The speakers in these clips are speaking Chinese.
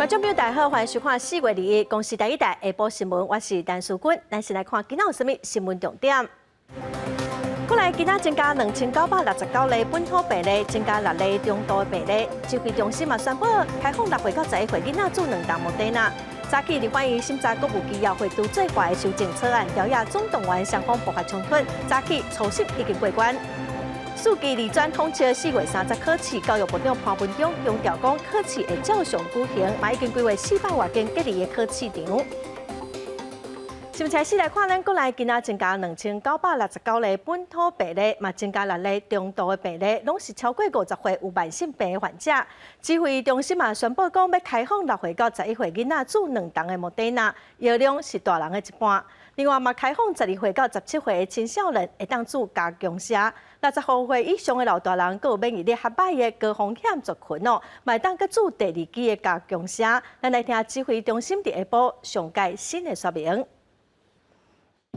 观众朋友大家好，欢迎收看4月2日公视第一台下晡新闻，我是陈淑君。咱先来看今仔有啥物新闻重点。过来，今仔增加2969例本土病例，增加6例中度病例。指挥中心嘛宣布开放6岁到11岁囡仔注2档莫德纳。早起立法院审查国务机要会都最坏的修正草案，调查总动员双方爆发冲突，早起初审已经过关。数据二转通车4月30考试，教育部长潘文忠强调讲，考试会照常举行，嘛已经规划400多间隔离的考试场。新闻先来看，咱国内今仔增加2969例本土病例，嘛增加6例中度的病例，拢是超过50岁有慢性病的患者。指挥中心嘛宣布讲，要开放6岁到11岁囡仔注2档的莫德纳，药量是大人的一半。另外嘛，开放12岁到17岁的青少年会当注加强剂。60岁以上的老大人，佮有免疫力较歹的高风险族群哦，嘛会当佮注第2剂的加强剂。咱来听指挥中心伫下晡上届新的说明。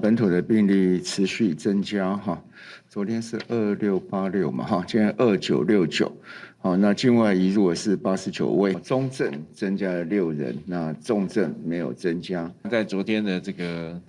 本土的病例持续增加哈，昨天是2686嘛哈，今天2969，好，那境外移入是89位，中症增加了6人，那重症没有增加。在昨天的这个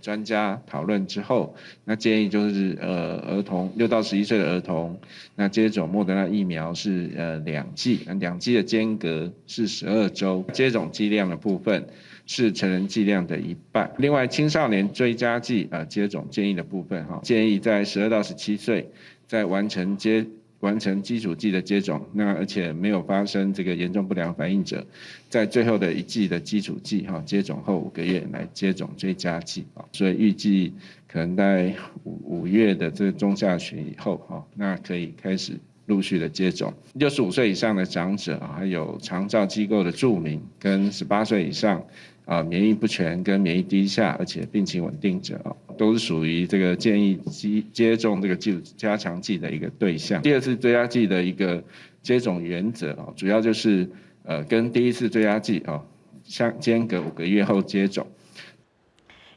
专家讨论之后，那建议就是儿童6到11岁的儿童，那接种莫德纳疫苗是2剂，那2剂的间隔是12周，接种剂量的部分是成人剂量的1半。另外，青少年追加剂接种建议的部分建议在12到17岁在完成基础剂的接种，那而且没有发生这个严重不良反应者，在最后的1剂的基础剂接种后5个月来接种追加剂所以预计可能在5月的这个中下旬以后那可以开始陆续的接种。65岁以上的长者还有长照机构的住民跟18岁以上免疫不全跟免疫低下而且病情稳定者都是属于这个建议接种这个加强剂的一个对象。第2次追加剂的一个接种原则主要就是跟第1次追加剂相间隔5个月后接种。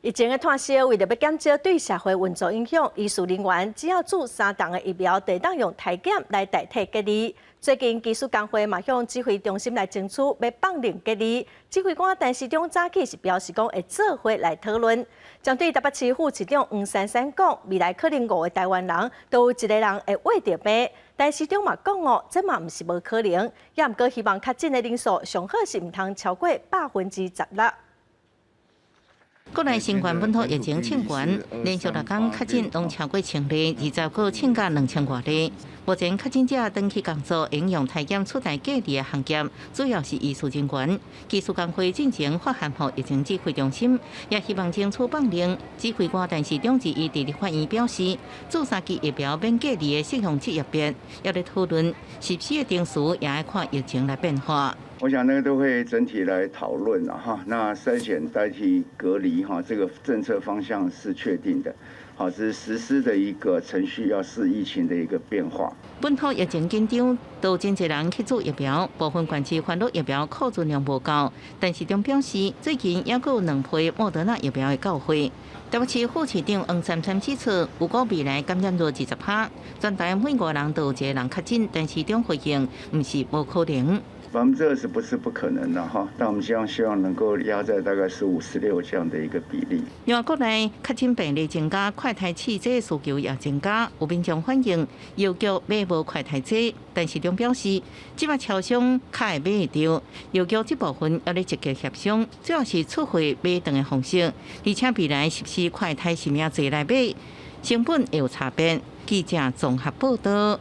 疫情的炭烧为了要减少对社会运作影响，医术人员只要注3档的疫苗，就当用体检来代替隔离。最近技术工会嘛向指挥中心来争取要放任隔离。指挥官陈时中早起是表示讲会做伙来讨论。针对台北市副市长黄珊珊讲，未来可能5个台湾人都有1个人会患着病。陈时中嘛讲这嘛唔是无可能，也唔过希望确诊的人数上好是唔通超过16%。国内新冠本土疫情清悬，连续6天确诊拢超过1000例，20个请假2000多例。目前确诊者登去工作，应用体检出台隔离的行业，主要是医术人员。技术工会进行发函予疫情指挥中心，也希望争取放任。指挥官陈时中伫伊伫立法院表示，注3剂疫苗免隔离的适用职业别，要来讨论是不是定时也要看疫情来变化。我想那个都会整体来讨论了哈。那筛检代替隔离哈，这个政策方向是确定的。好，这是实施的一个程序，要视疫情的一个变化。本土疫情紧张，都真侪人去做疫苗，部分县市烦恼疫苗库存量无够。陈时中表示，最近也有2批莫德纳疫苗的到货。台北市副市长黄珊珊指出，如果未来感染率20%，全台每5人都有1个人确诊。陈时中回应，唔是无可能。20%不是不可能的哈，但我们希望能够压在大概15、16这样的一个比例。另外，国内确诊病例增加，快筛试剂需求也增加，有民众反映要求买无快筛剂。陈时中表示，即摆超商较会买得到，要求这部分要咧积极协商，主要是出货买断的方式，而且未来是不是快筛是命侪来买，成本会有差别。记者综合报道。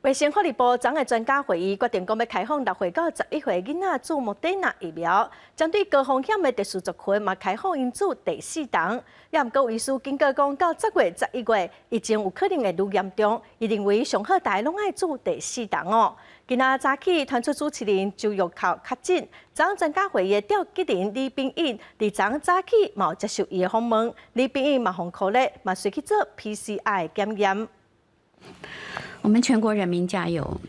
卫生福利部昨日专家会议决定，讲要开放6岁到11岁囡仔注莫德纳疫苗，针对高风险的特殊族群，嘛开放因注第4档。也毋过，医师警告讲，到10月、11月，疫情有可能会愈严重，伊认为上好大家拢爱注第4档哦。今仔早起传出主持人周玉蔻确诊，昨专家会议的召集人李秉颖，伫昨早起嘛有接受伊的访问，李秉颖嘛互鼓励，嘛随去做 PCR 检验。我们全国人民加油！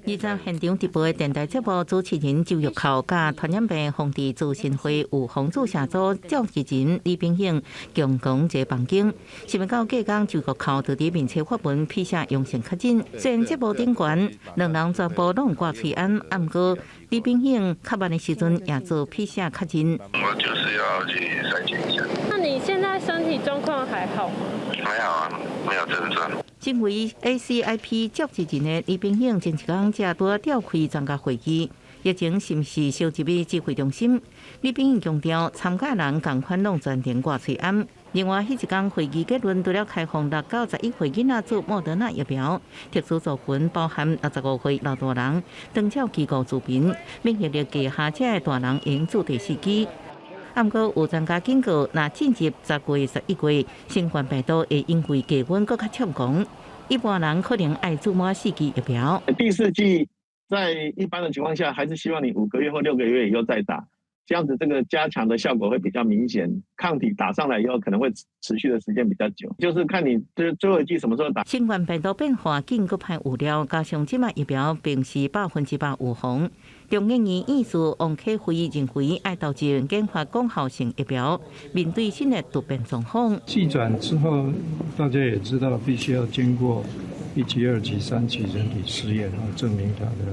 依照现场直播的电台节目主持人周玉蔻甲传染病防治咨询会有防治社组召集人李炳兴共同一个房间。新闻到隔天，周玉蔻就伫面册发文批下阳性确诊。虽然节目顶悬两人全部拢挂喙安，毋过李炳兴较晚的时阵也做批下确诊。我就是要去筛检一下。那你现在身体状况还好吗？还好啊，没有症状。身为 ACIP 召集人的李炳兴前一天才拄召开参加会议，疫情是毋是烧入去指挥中心？李炳兴强调，参加人共款拢全程挂喙安。另外，迄一天会议结论，除了开放6到11岁囡仔做莫德纳疫苗，特殊族群包含65岁老大人，登照机构住民，免疫力低下者的大人应做第4剂。不过有专家警告，若进入10月、11月，新冠病毒会因为低温更较猖狂，一般人可能爱做满4剂疫苗。第4剂在一般的情况下，还是希望你5个月或6个月以后再打，这样子这个加强的效果会比较明显，抗体打上来以后可能会持续的时间比较久，就是看你最后一剂什么时候打。新冠病毒变化紧佫歹有料，加上即卖疫苗并是100%有防。中研院院士王启辉认为，爱到志研发功效性疫苗，面对新的突变状况。技转之后，大家也知道，必须要经过1期、2期、3期人体试验，然后证明它的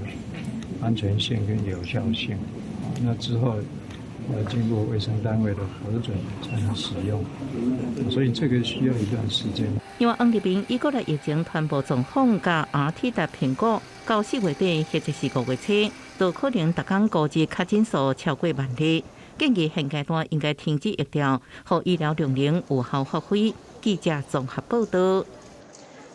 安全性跟有效性。那之后要经过卫生单位的核准才能使用，所以这个需要一段时间。因为王立平伊国内疫情传播状况加 RT 的评估，到4月底或者是5月初，都可能逐天估计确诊数超过10000例。建议现阶段应该停止疫调，让医疗量能有效发挥。记者综合报道。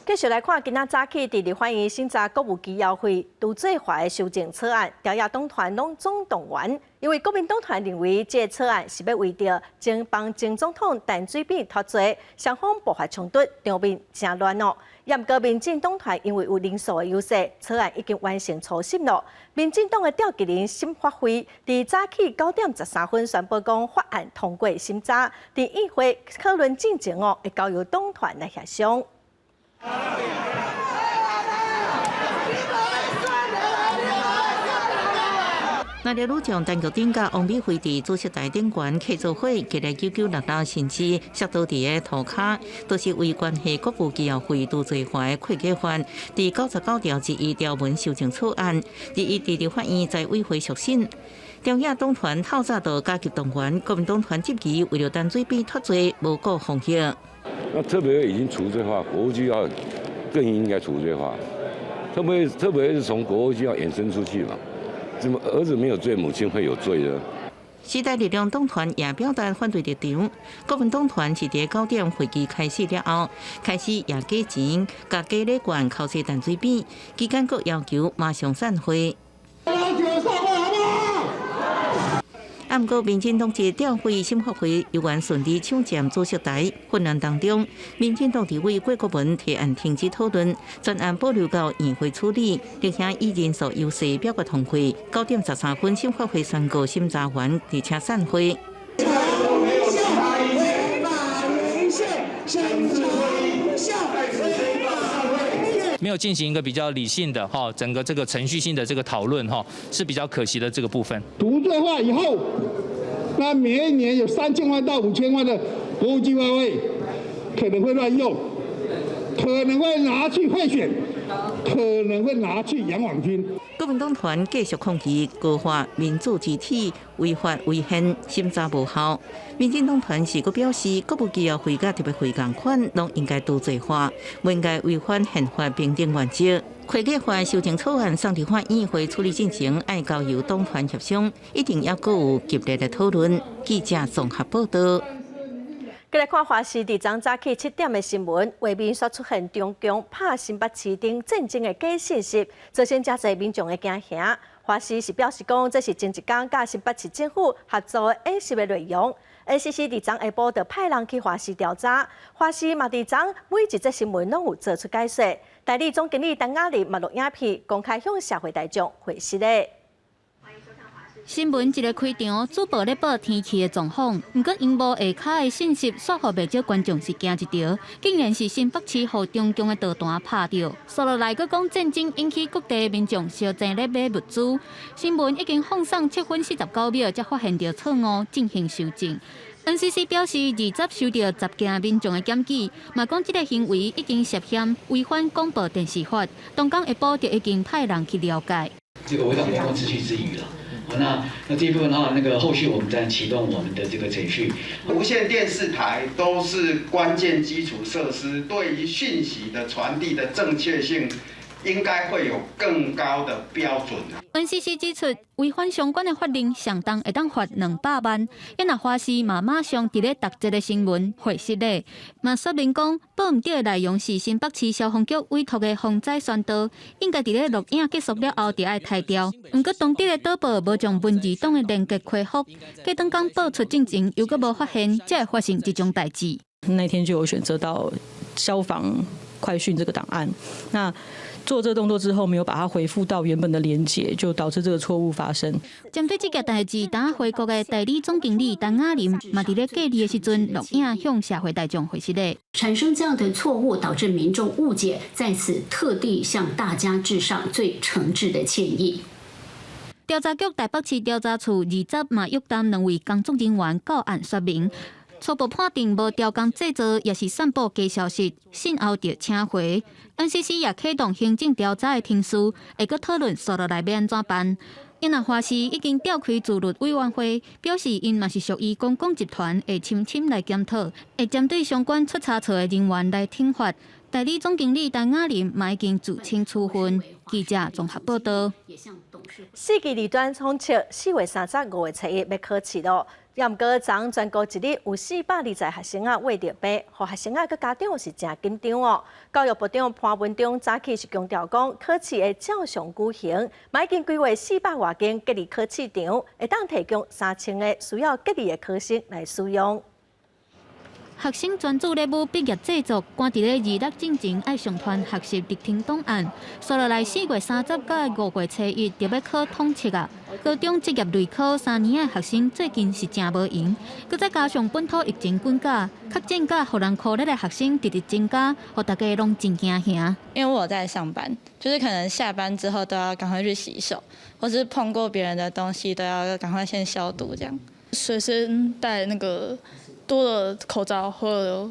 继续来看，今仔早起，伫立法院审查国务机要会杜最华的修正草案，朝野党团拢总动员，因为国民党团认为这草案是要为着前帮前总统陈水扁脱罪，双方爆发冲突，场面真乱哦。也毋过民进党团因为有人数的优势，草案已经完成初审了。民进党的召集人审法会伫早起9点13分宣布讲法案通过审查，伫议会讨论进程哦，会交由党团来协商。那了女将陈菊珍甲王美惠伫主席台顶悬客座会，今日996道甚至摔倒伫个涂骹，都是为关系国务机要会杜最华的会计法第99条之1条文修正草案，第一伫立法院在委会促审。中野党团透早就加急动员，国民党团急急为了陈水扁脱罪，无顾风险。那特别已经除罪化，国务机要更应该除罪化，特别是从国务机要衍生出去嘛。怎么儿子没有罪，母亲会有罪呢？时代力量党团也表达反对立场。国民党团是伫9点会议开始了后，开始也加钱，甲加礼券敲诈陈水扁，期间阁要求马上散会。不过，民进党一调会审法会有关顺利抢占主席台，混乱当中，民进党立委郭国文提案停止讨论，专案保留到议会处理，并且以人数优势表决通过。9点13分，审法会宣告审查完，而且散会。没有进行一个比较理性的整个这个程序性的这个讨论是比较可惜的这个部分。独罪化以后，那每一年有3000万到5000万的国务计划费可能会乱用，可能会拿去贿选，可能会拿去养网军。国民党团继续抗议高化民主集体违法违宪，审查无效。民进党团是阁表示，国务机要会甲特别会共款，拢应该杜罪化，不应该违反宪法平等原则。会计法修正草案送立法院会处理进程，爱交由党团协商，一定要阁有激烈的讨论。记者综合报道。再来看华视，伫昨早起7点的新闻，画面所出现中共拍新北市顶战争的假信息，造成真侪民众的惊吓。华视是表示讲，这是前一天甲新北市政府合作的演习的内容。NCC 伫昨下晡就派人去华视调查，华视嘛伫昨每一则新闻拢有做出解说。代理总经理陈雅丽嘛录影片公开向社会大众回示咧。欢迎收看华视。新闻一个开场，主播咧报天气的状况，不过荧幕下骹的信息刷互袂少观众是惊一条，竟然是新北市和中共的导弹拍到。接落来，佮讲战争引起各地民众烧钱咧买物资。新闻已经放送7分49秒，才发现到错误进行修正。NCC 表示，20收到10件民众的检举，嘛讲这个行为已经涉嫌违反广播电视法，东港下晡就已经派人去了解。这个违反公共秩序之余了。那这一部分的话，后续我们再启动我们的这个程序。无线电视台都是关键基础设施，对于讯息的传递的正确性，应该会有更高的标准。NCC 指出，违反相关的法令，上当会当罚200万。因那花师嘛马上伫咧读这个新闻回释咧，嘛说明讲，报唔对的内容是新北市消防局委托的防灾宣导，应该伫咧录影结束了后，就爱拆掉。不过当地的导报无将文字档的连接开复，过当讲报出进前又阁无发现，才会发生这种代志。那天就有选择到消防快讯这个档案，那做这个动作之后，没有把它回复到原本的连结，就导致这个错误发生。针对这件代志，当回国的代理总经理陈雅玲嘛，伫咧隔离的时阵录影向社会大众回示咧，产生这样的错误，导致民众误解，在此特地向大家致上最诚挚的歉意。调查局台北市调查处20嘛约谈2位工作人员到案说明。初步判定无调工制作，也是散布假消息，信后就请回。NCC 也启动行政调查的程序，会阁讨论接落来要安怎办。因那花市已经召开自律委员会，表示因嘛是属于公共集团，会深深来检讨，会针对相关出差错的人员来听罚。代理总经理陈雅玲嘛已经自请处分。记者综合报道。4级二段统测4月35日初一要考试咯。也毋过，昨全国一日有420学生为着背，互学生佮家长是真紧张哦。教育部长潘文忠早起是强调讲，考试会照常举行，嘛已经规划400多间隔离考试场，会当提供3000个需要隔离的考生来使用。学生专注任务毕业制作，赶伫咧26进前爱上传学习录听档案。接落来4月30到5月初一就要考统测啊！高中职业类考3年的学生最近是真无闲，佮再加上本土疫情滚价，确诊甲互人苦力的学生直直增加，互大家拢真惊吓。因为我有在上班，就是可能下班之后都要赶快去洗手，或是碰过别人的东西都要赶快先消毒，这样随身带那个多的口罩或者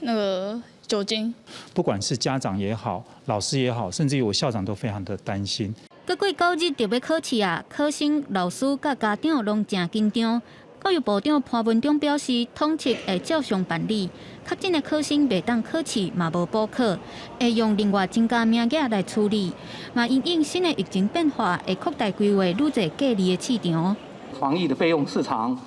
那个酒精。不管是家长也好，老师也好，甚至于我校长都非常的担心。过9日就要考试啊！考生、老师甲家长拢真紧张。教育部长潘文忠表示，统测会照常办理，确诊的考生袂当考试，嘛无补考，会用另外增加名额来处理。嘛因应新的疫情变化，会扩大规划愈侪隔离的市场。防疫的备用市场，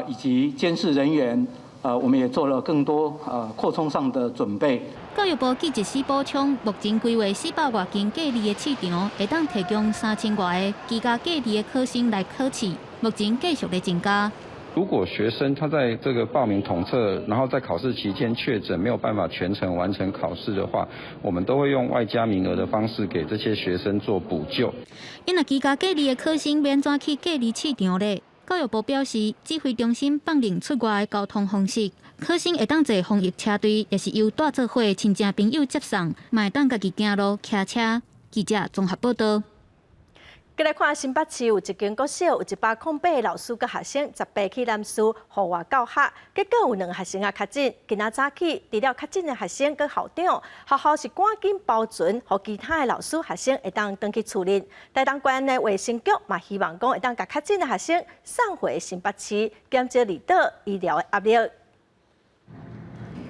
以及监视人员，我们也做了更多扩充上的准备。教育部记者室补充，目前规划400多间隔离的市场，会当提供3000多个居家隔离的考生来考试，目前继续在增加。如果学生他在这个报名统测，然后在考试期间确诊没有办法全程完成考试的话，我们都会用外加名额的方式给这些学生做补救。因那居家隔离的考生免怎去隔离市场咧？教育部表示，指挥中心放任出外的交通方式，考生会当坐防疫车队，也是由带做伙亲戚朋友接送，嘛会当家己行路骑车。记者综合报道。再来看新北市有一间国小，有108个老师甲学生18起男事户外教学，结果有2个学生确诊。今仔早起，除了确诊的学生跟校长，学校是赶紧保存，予其他的老师学生会当登去处理。台东县的卫生局嘛希望讲会当甲确诊的学生送回新北市，减少离岛医疗的压力。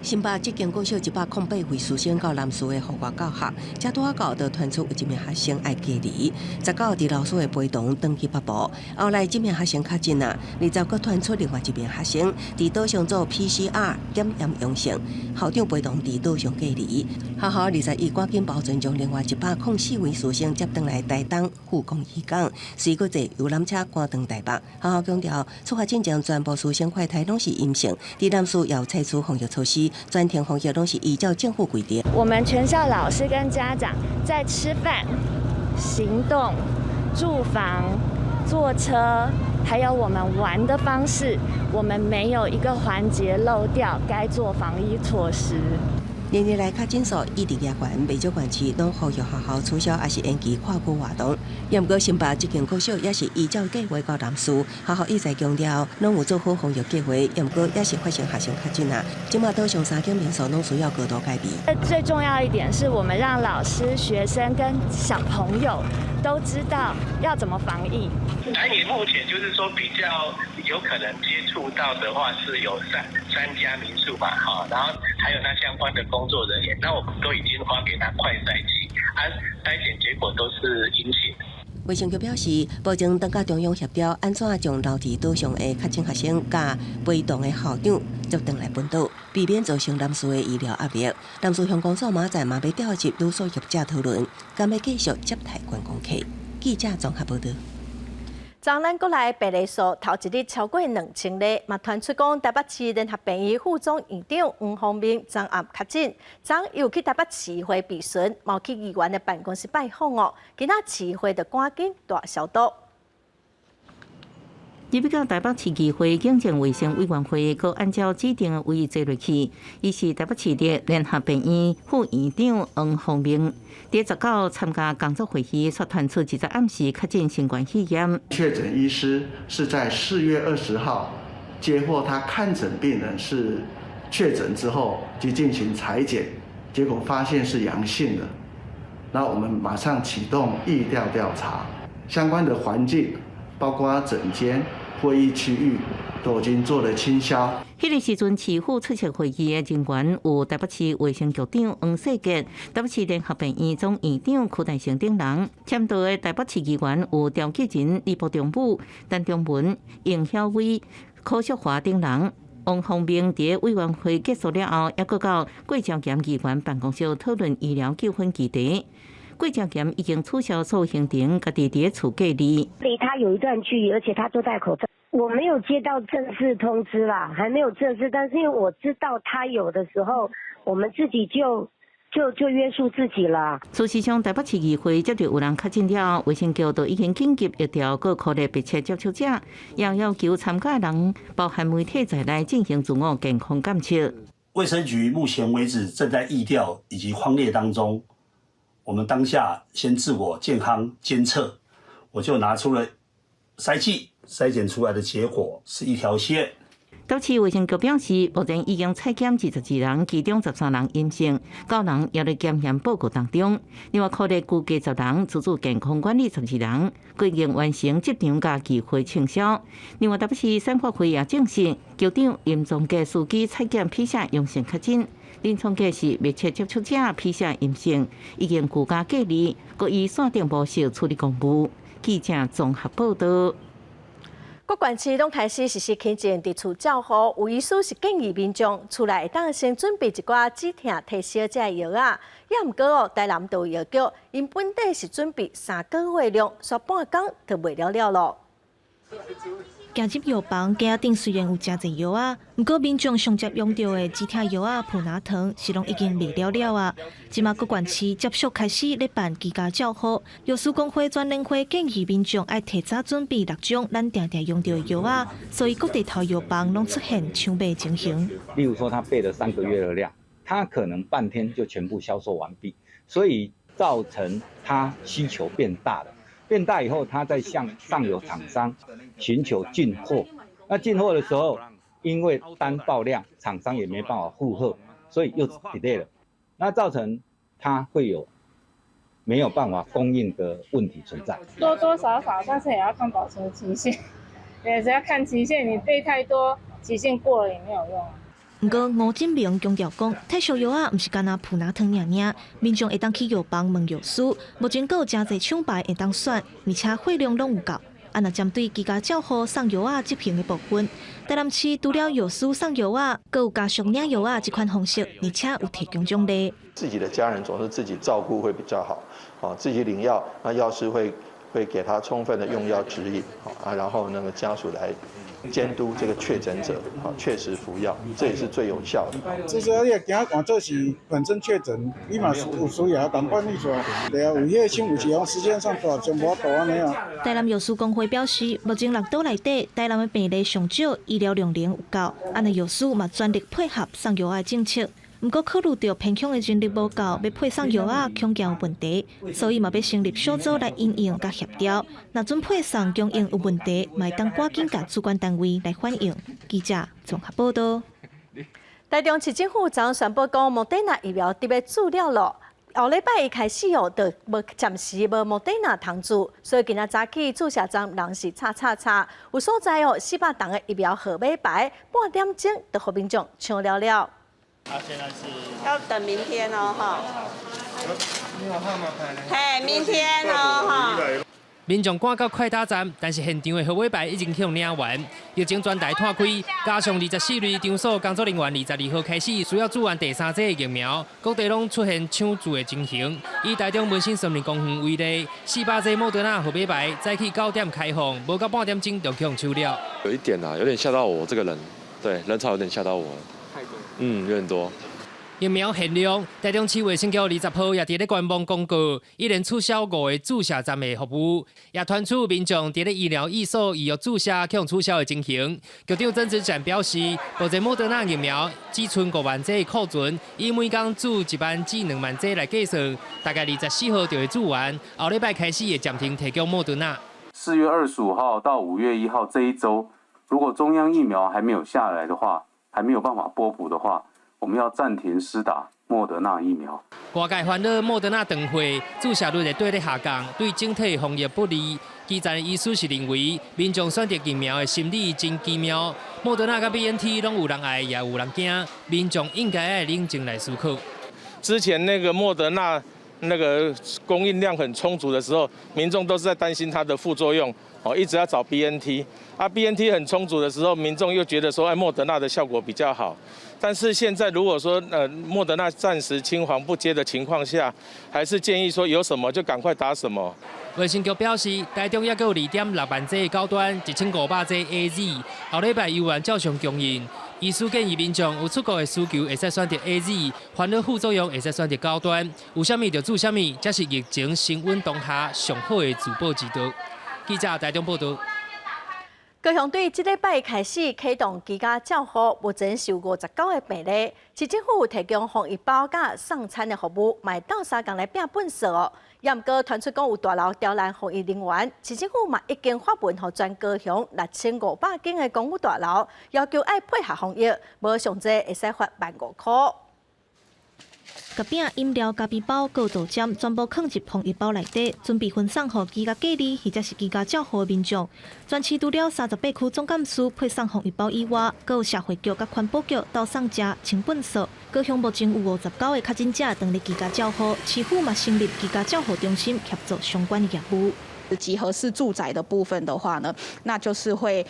新北这间国小108位师生到男师的户外教学，才拄到就传出有一名学生爱隔离，19伫老师的陪同登去北部，后来这名学生确诊啊，20佫传出另外一名学生伫岛上做 PCR 检验阳性，校长陪同伫岛上隔离。学校21赶紧保存，将另外104位师生接登来台东复工医港，随佫坐游览车赶回台北。学校强调，出发进前全部师生快筛拢是阴性，伫男师要采取防疫措施。专庭防疫都是依照政府规定。我们全校老师跟家长在吃饭、行动、住房、坐车，还有我们玩的方式，我们没有一个环节漏掉该做防疫措施。连日来，确诊数一直压悬，未少县市拢呼吁学校取消还是延期跨国活动。也毋过，新北这间国小也是依照计划到南市，学校一再强调拢有做好防疫计划，也毋过也是发生学生确诊啊。今麦岛上3间民宿拢需要高度戒备。最重要一点是我们让老师、学生跟小朋友都知道要怎么防疫。台铁目前就是说比较有可能接触到的话是有三家民宿吧，哈，然后还有那相关的工作人员，那我们都已经发给他快筛剂，筛检结果都是阴性。卫生局表示，保证当甲中央协调，安怎将楼梯岛上的确诊学生甲陪同的校长接转来本岛，避免造成南市的医疗压力。南市乡公所马仔嘛要调集旅宿业者讨论，敢要继续接待观光客。记者综合报道。昨咱国内病例数头一日超过2000例，嘛传出讲台北市联合病院副总院长黄宏明昨暗确诊，昨又去台北市会备询，冇去议员的办公室拜访哦。今仔市会就赶紧大消毒。入比到台北市议会警政卫生委员会，佮按照指定的位坐落去，伊是台北市立联合病院副院长黄宏明。第19参加工作会议，所传出一则暗时确诊新冠肺炎。确诊医师是在4月20号接获他看诊病人是确诊之后，即进行采检，结果发现是阳性的。那我们马上启动疫调调查，相关的环境，包括诊间、会议区域，都已经做了清消。迄个时阵，市府出席会议的人员有台北市卫生局长黄世杰、台北市联合病院总院长柯大成等人。签到的台北市议员有赵继仁、李部长武、陈忠文、应晓伟、柯淑华等人。黄宏明伫委员会结束了后，也搁到郭昭贤议员办公室讨论医疗纠纷议题。郭昭贤已经取消所有行程，家己伫厝隔离。离他有一段距离，而且他都戴口罩。我没有接到正式通知啦，还没有正式，但是因为我知道他有的时候，我们自己就约束自己了。事实上，台北市议会接到有人确诊了，卫生局就已经紧急约调各科的密切接触者，也要求参加的人，包含媒体在内进行自我健康监测。卫生局目前为止正在疫调以及匡列当中，我们当下先自我健康监测，我就拿出了筛剂。筛检出来的结果是一条线。台市卫生局表示，目前已经采检22人，其中13人阴性，9人也在检验报告当中。另外，科列估计10人，自主健康管理12人，已经完成执场甲议会清消。另外，台北市产发会也证实，局长严总计司机采检披萨阳性确诊，林聪计是密切接触者披萨阴性，已经居家隔离，搁以线顶模式处理公务。记者综合报道。各县市拢开始实施轻症伫厝照护，有医师是建议民众厝内会当先准备一寡止痛退烧这药啊。也毋过哦，台南道药局因本底是准备3个月量，煞半工就卖了咯。行入药房，架顶虽然有真侪药啊，不过民众上接用到的止痛药啊、普拿疼是拢已经卖了啊。即马各县市接续开始咧办居家照护，药师公会专联会建议民众爱提早准备6种咱定定用到的药啊，所以各地头药房拢出现抢卖情形。例如说，他备了3个月的量，他可能半天就全部销售完毕，所以造成他需求变大了。变大以后，他再向上游厂商寻求进货。那进货的时候，因为单爆量，厂商也没办法负荷，所以又 delay 了。那造成它会有没有办法供应的问题存在。多多少少，但是也要看保存期限，也是要看期限。你备太多，期限过了也没有用。不过吴金明强调讲，退烧药啊，毋是干那普拿疼尔，民众会当去药房问药师，目前阁有真侪厂牌会当选，而且货量拢有够。啊，若针对居家照护送药啊执行的部分，台南市除了药师送药啊，阁有家属领药啊这款方式，而且有提供奖励。自己的家人总是自己照顾会比较好，自己领药，那药师会给他充分的用药指引，然后那个家属监督这个确诊者确实服药，这也是最有效的。至少你惊看做是本身确诊，你嘛有需要同款你说，对啊，有迄个新有是用时间上大全无大安尼啊。台南药师工会表示，目前6岛内底，台南的病例上少，医疗量能有够，安尼药师嘛全力配合送药的政策。不过考虑到偏乡的人力无够，要配送药恐惊有问题，所以嘛要成立小组来因应甲协调。若准配送供应有问题，嘛当赶紧甲主管单位来反映。记者综合报道。台中市政府昨宣布讲，莫德纳疫苗特别注了咯。后礼拜一开始就暂时无莫德纳通注，所以今仔早起注射站人是叉。有所在400档的疫苗号码牌，半点钟就互民众抢了了。现在是要等明天哦，哈。你有号码牌呢？嘿，明天哦，哈。民众赶到快打站，但是现场的号码牌已经向领完，疫情专台摊开，加上24日场所工作人员22号开始需要注完第3剂疫苗，各地拢出现抢注的情形。以台中文心森林公园为例，400剂莫德纳号码牌早起9点开放，无到半点钟就抢抢了。有一点有点吓到我这个人，对，人潮有点吓到我。有点多。疫苗限量，台中市卫生局20号也伫咧官网公告，依然取消5个注射站的服务，也传出民众伫咧医疗院所预约注射恐取消的情形。局长曾子展表示，目前莫德纳疫苗只剩5万剂库存，以每天注1万至2万剂来计算，大概24号就会注完，后礼拜开始会暂停提供莫德纳。4月25号到5月1号这一周，如果中央疫苗还没有下来的话，还没有办法拨补的话，我们要暂停施打莫德纳疫苗。外界烦恼莫德纳长会注射率会对咧下降，对整体防疫不利。基层医师是认为，民众选择疫苗的心理真奇妙。莫德纳甲 BNT 拢有人爱，也有人惊，民众应该爱冷静来思考。之前那个莫德纳那个供应量很充足的时候，民众都是在担心它的副作用，一直要找 BNT。BNT 很充足的时候，民众又觉得说，莫德纳的效果比较好。但是现在如果说莫德纳暂时青黄不接的情况下，还是建议说有什么就赶快打什么。卫生局表示，台中也有2.6万剂高端1500剂 AZ， 后礼拜由原照常供应。医师建议民众有出国的需求，会使选择 AZ， 烦恼副作用会使选择高端，有啥物就注啥物，这是疫情升温当下上好的自保之道。记者台中报道。高雄队这礼拜开始启动居家照护，目前是有59个病例。市政府提供防疫包甲送餐的服务，卖到3天来拼本数哦。也毋过传出讲有大楼刁难防疫人员，市政府嘛已经发文予全高雄6500间的公寓大楼，要求爱配合防疫，无上济会使罚15000块。甲饼、饮料、咖啡包、高豆尖，全部放入防疫包内底，准备分送予居家隔离或者是居家照护的民众。全市除了38区总干事配送防疫包以外，阁有社会局甲环保局到送食清本数。高雄目前有59个确诊者当日居家照护，市府嘛成立居家照护中心协助相关业务。集合式住宅的部分的话呢，那就是会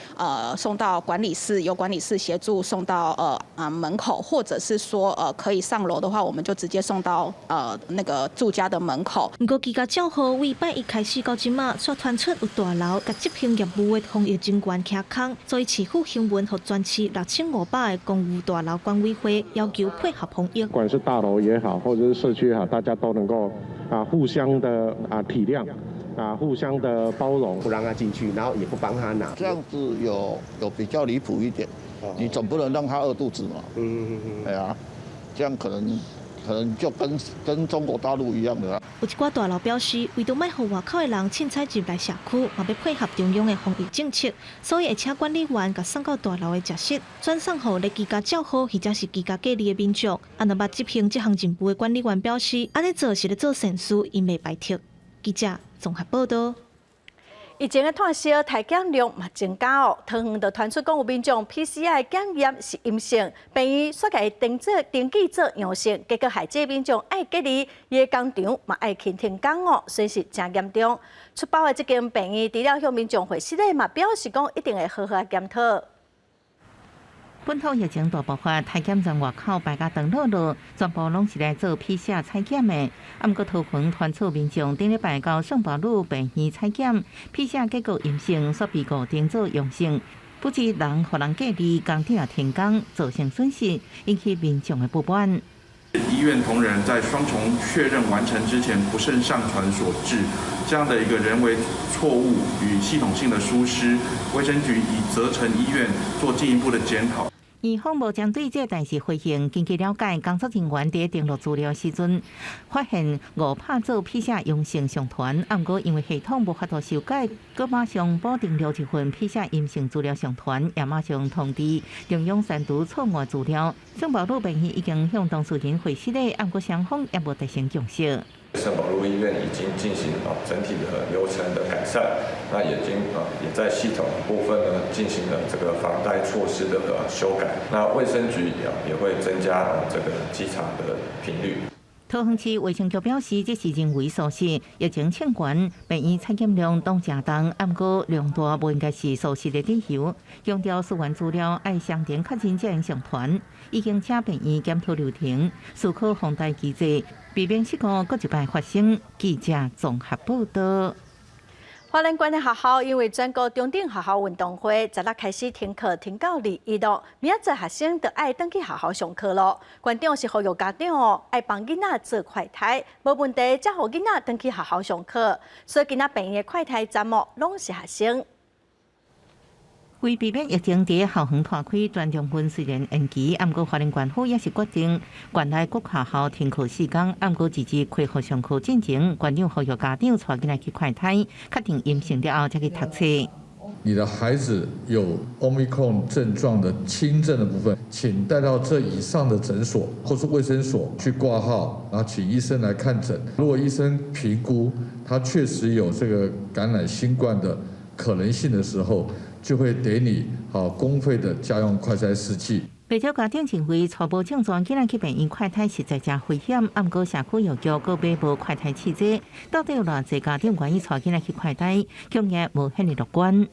送到管理室，由管理室协助送到门口，或者是说可以上楼的话，我们就直接送到那个住家的门口。不过居家照护为拜一开始到今嘛，却传出有大楼甲执行业务的防疫人员卡空，所以市府新闻和全市6500的公寓大楼管委会要求配合防疫。不管是大楼也好，或者是社区也好，大家都能够互相的体谅。互相的包容，不让他进去，然后也不帮他拿，这样子有比较离谱一点。你总不能让他饿肚子嘛。对啊，这样可能就跟中国大陆一样的啊。有一寡大楼表示，为着卖互外口的人凊彩入来社区，嘛要配合中央的防疫政策，所以会请管理员甲送到大楼的食室，转送予咧居家照护或者是居家隔离的民众。若捌执行这项任务的管理员表示，安尼做是咧做善事，因袂排斥。记者综合报道。疫情的炭烧体检量嘛增加哦，桃园就传出讲有民众 PCR 检验是阴性，病院煞甲伊登记做阳性，结果害这民众爱隔离，伊的工厂嘛爱停工哦，损失真严重。出包的这间病院除了向民众回信咧，嘛表示讲一定会好好检讨。本土疫情大爆发，体检站外口排甲长路路，全部拢是来做 PCR 采检的。毋过桃园传出民众顶礼拜到圣保路病院采检 ，PCR 结果阴性，煞被误定做阳性。不知人互人隔离，工地也停工，造成损失，引起民众的不满。医院同仁在双重确认完成之前不慎上传所致，这样的一个人为错误与系统性的疏失，卫生局已责成医院做进一步的检讨。医方无将对这代志回应。根据了解，工作人员在登录资料时阵，发现500组PCR阳性上传，不过因为系统无法度修改，佮马上补订61份PCR阴性资料上传，也马上通知中央删除错误资料。圣保罗病院已经向当事人回信咧，不过双方也无达成共识。圣保罗医院已经进行整体的流程的改善，那也在系统部分呢进行了这个防呆措施的修改。那卫生局也会增加这个稽查的频率。桃园市卫生局表示，这是人为疏失，疫情欠悬，病院采检量当正当，不过量大不应该是疏失的理由。强调输完资料爱相电确诊才能上传，已经请病院检讨流程，思考防呆机制，避免事故搁一摆发生。记者综合报道。花莲县的学校因为全国中等学校运动会，16开始停课停到21咯，明仔载学生就爱回去学校上课咯。县长是呼吁家长爱帮囡仔做快筛，无问题才互囡仔回去学校上课。所以今仔病院的快筛站务拢是学生。为避免疫情伫校园拖开，专中分虽然延期，不过花莲县府也是决定县内各学校停课4天，不过直至恢复上课进程。县长呼吁家长带囡仔去快筛，确定阴性了后才去读册。你的孩子有 Omicron 症状的轻症的部分，请带到这以上的诊所或是卫生所去挂号，然后请医生来看诊。如果医生评估他确实有这个感染新冠的可能性的时候，就会给你公费的家用快筛试剂。不少家长认为初步症状竟然去病院快筛实在真危险，不过社区药局搁买无快筛试剂，到底有偌济家长愿意带囡仔去快筛，恐也无遐尼乐观。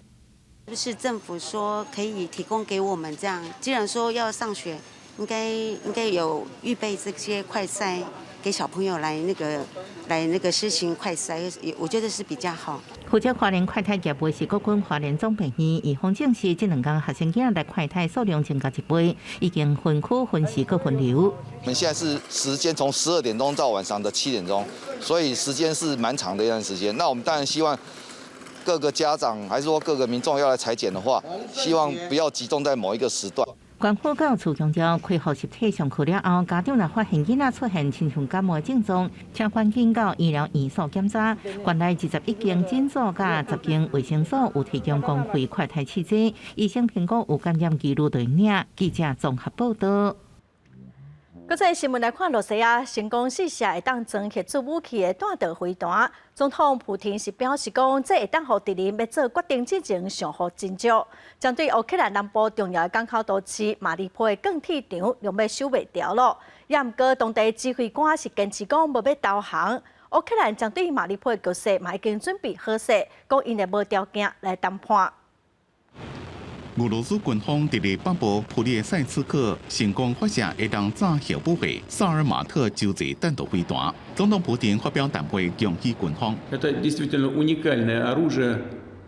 不是政府说可以提供给我们这样，既然说要上学，应该有预备这些快筛给小朋友来那个施行快筛，我觉得是比较好。负责花莲快筛业务是国军花莲总病院，以方证实这2天学生囝来快筛数量增加1倍，已经分区分时各分流。我们现在是时间从12点钟到晚上的7点钟，所以时间是蛮长的一段时间。那我们当然希望各个家长还是说各个民众要来采检的话，希望不要集中在某一个时段。县府教处强调，恢复实体上课了后，家长若发现囡仔出现亲像感冒的症状，请赶紧到医疗院所检查。县内21间诊所甲10间卫生所有提供公费快筛试剂，医生评估有感染记录就领。记者综合报道。搁在新闻来看，罗西亚成功试射会当装核子武器的弹道飞弹。总统普廷是表示讲，这会当互敌人要做决定之前上好斟酌。针对乌克兰南部重要的港口都市马里坡的钢铁厂，又要收袂掉咯。也毋过，当地指挥官是坚持讲无要投降。乌克兰针对马里坡的局势嘛已经准备好势，讲因会无条件来谈判。俄罗斯军方伫咧北部普列塞茨克成功发射会当炸核武器萨尔马特洲际弹道飞弹。总统普廷发表谈话，恭喜军方。Это действительно уникальное оружие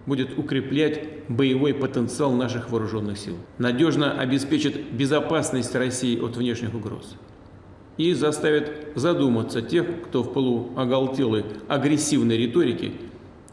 будет укреплять боевой потенциал наших вооруженных сил, надежно обеспечит безопасность России от внешних угроз и заставит задуматься тех, кто в полуоголтелой агрессивной риторике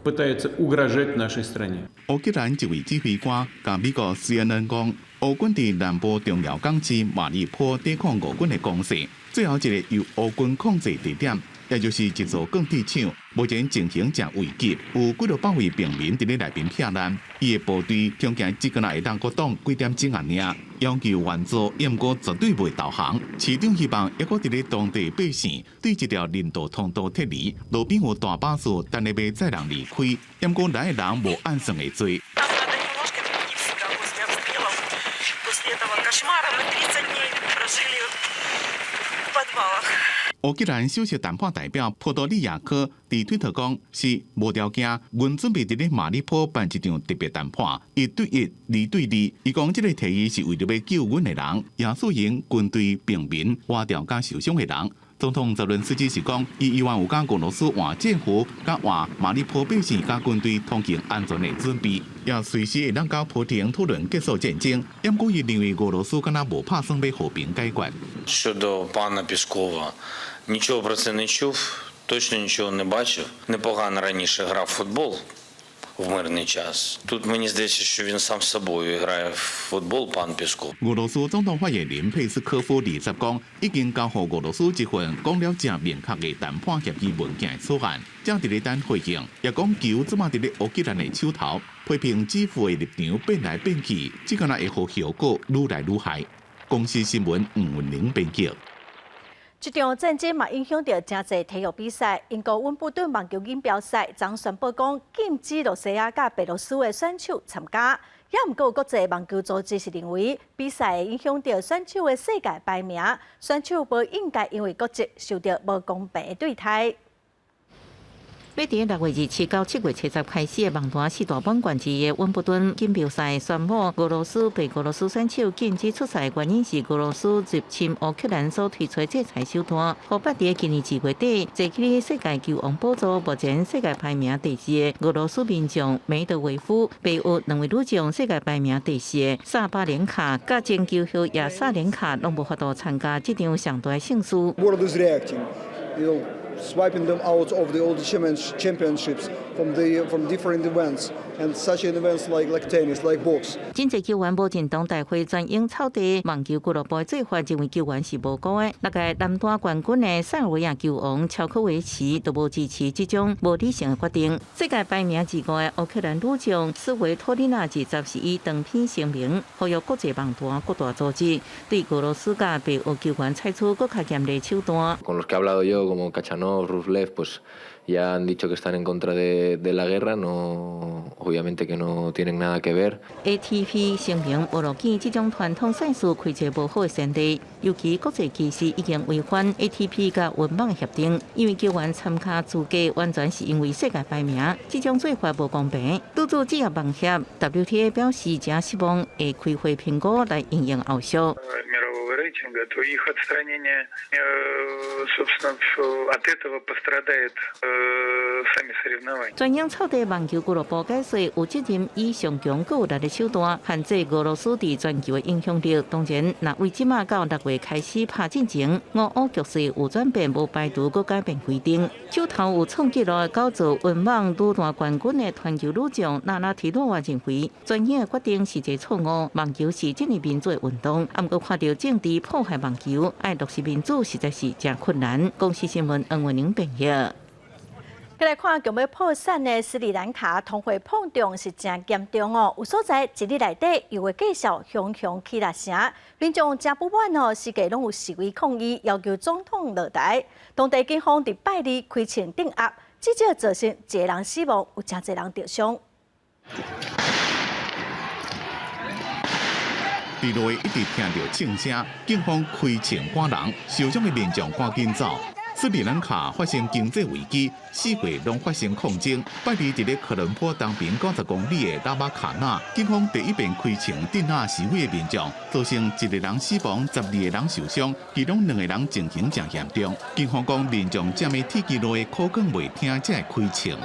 пытается угрожать нашей стране. 乌克兰一位指挥官甲美国 CNN 讲，乌军伫南部重要港市马里坡抵抗俄军的攻势。最后一个由乌军控制地点，也就是一座钢铁厂，目前情形正危急，有几多百位平民伫咧内面避难。伊的部队恐惊只敢会当各挡几点钟啊尔，要求援助，不过绝对袂投降。市长希望抑阁伫咧当地百姓对这条人道通道撤离，路边有大巴士等咧要载人离开，不过来的人无按算会做。乌克兰首席谈判代表波多利亚科伫推特讲，是无条件，阮准备伫咧马里坡办一场特别谈判，1对1、2对2。伊讲，这个提议是为了要救阮的人，也输赢军队、平民、活掉甲受伤的人。总统泽伦斯基是讲，伊希望有甲俄罗斯换政府、甲换马里坡表示甲军队通行安全的准备，也随时会当甲普廷讨论结束战争。不过，伊认为俄罗斯敢若无拍算要和平解决。Щодо пана Піскова, нічого про це не чув, точно нічого не бачив. Непогано раніше грав в футбол в мирний час. Тут мені здається, що він сам з собою грає в футбол, пан Пісков. 俄羅斯總統發言人佩斯科夫20講，已經交予俄羅斯一份講了正明確的談判協議文件的草案，正伫咧等回應。也講球即馬伫咧烏克蘭的手頭，批評支付的立場變來變去，只敢若會互效果愈來愈害。公司新聞吳文玲編輯。這場戰爭嘛影響到真濟體育比賽。英國溫布頓網球錦標賽將宣布講禁止羅西亞甲白羅斯的選手參加。也毋過國際網球組織是認為比賽會影響到選手的世界排名，選手無應該因為國籍受到無公平的對待。要伫6月27到7月70開始的網壇四大滿貫之一溫布頓錦標賽宣布，俄羅斯被俄羅斯選手禁止出賽，原因是俄羅斯入侵烏克蘭所提出制裁手段。互捌伫今年2月底坐起世界球王寶座，目前世界排名第4的俄羅斯民眾梅德韋夫，被有2位女將世界排名第4的薩巴連卡甲前球后亞薩連卡攏無法度參加這場上大盛事。Swiping them out of the old championships from different events and such events like tennis, like box. 真濟球員無認同大會全英草地網球俱樂部的做法，認為球員是無辜的。那個男單冠軍的塞爾維亞球王喬科維奇都無支持這種無理性的決定。世界排名之外的烏克蘭女將斯維托利娜20是以長篇聲明，呼籲國際網壇各大組織對俄羅斯甲北歐球員採取更加嚴厲手段。Rublev, pues ya han dicho que están en contra de la guerra, no, obviamente que no tienen nada que ver. ATP 聲明無路見這種傳統賽事開一個無好的先例，尤其國際技師已經違反 ATP 甲溫網的協定，因為球員參加資格完全是因為世界排名，這種做法無公平。對住職業網協 WTA 表示真希望會開會評估來應用後續。рейтинга, то их отстранение, собственно, от этого пострадает сами соревнования. 全英草地網球俱樂部解釋，有責任以上強有力的手段限制俄羅斯對全球的影響力。當然，若為即馬到6月開始拍進前，俄烏局勢有轉變，無排除閣改變規定。手頭有創紀錄搞做溫網女單冠軍的傳球女將娜娜提諾娃認為，全英的決定是一個錯誤。網球是真係民主的運動，毋過看到政治破壞網球，愛落實民主實在是真困難。公視新聞黃文玲報道。再來看，強要破產的斯里蘭卡通貨膨脹是真嚴重哦。有所在一日內底又會繼續響起來聲，民眾真不滿哦，世界攏有示威抗議，要求總統落台。當地警方伫拜二開槍鎮壓，至少造成一個人死亡，有真濟人受傷。地內一直聽到槍聲，警方開槍趕人，受傷的民眾趕緊走。斯里蘭卡發生經濟危機，4月攏發生抗爭。拜二佇咧科倫坡東邊90公里的拉馬卡納，警方第一遍開槍鎮壓示威的民眾，造成1個人死亡，12個人受傷，其中2個人情形真嚴重。警方講，民眾這麼鐵騎路的口講袂聽，才會開槍。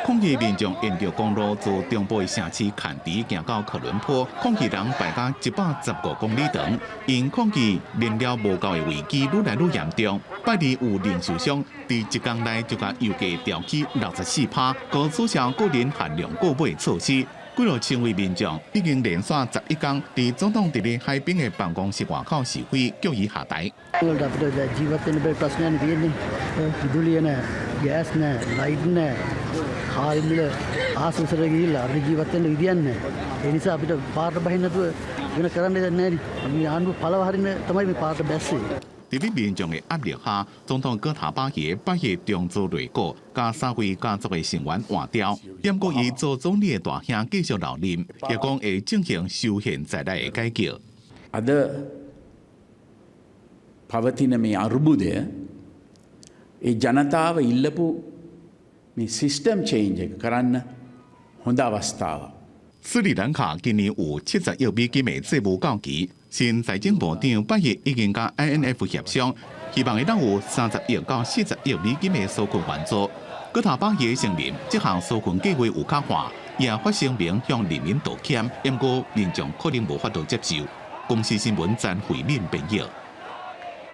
抗議民眾沿着公路自中部的城市坎迪行到科倫坡，抗議人排到115公里長。因抗議燃料無夠的危機愈來愈嚴重，拜二有人受傷，在一天內就甲油價調起64%，高取消個人限量購買措施。幾落千位民眾已經連續11天，在總統伫咧海濱的辦公室外口示威，叫伊下台。හාල්මිල ආසුසර ගිහිල්ලා අපේ ජීවත් වෙන්න විදියක් නැහැ. ඒ නිසා අපිට පාරට බහින්න නැතුව වෙන කරන්න දෙයක් නැහැ නේ. අපි ආණ්ඩුව පළව හරින්න තමයි මේ පාරට බැස්සේ. 在咧民眾的壓力下，總統戈塔巴耶拜日中州雷國，甲3位家族的成員換掉。不過伊做總理的大兄繼續留任，也講會進行修憲在內的改革。 අද පවතින මේ අර්බුදය ඒ ජනතාව ඉල්ලපු මේ සිස්ටම් චේන්ජ් එක කරන්න හොඳ අවස්ථාවක්. 斯里兰卡今年有70亿美金的债务到期，新财政部长8月已经甲 IMF 协商，希望会当有30亿到40亿美金的纾困援助。国头8月承认这项纾困计划有卡化，也发声明向人民道歉，不过民众可能无法度接受。公司新闻暂回面朋友。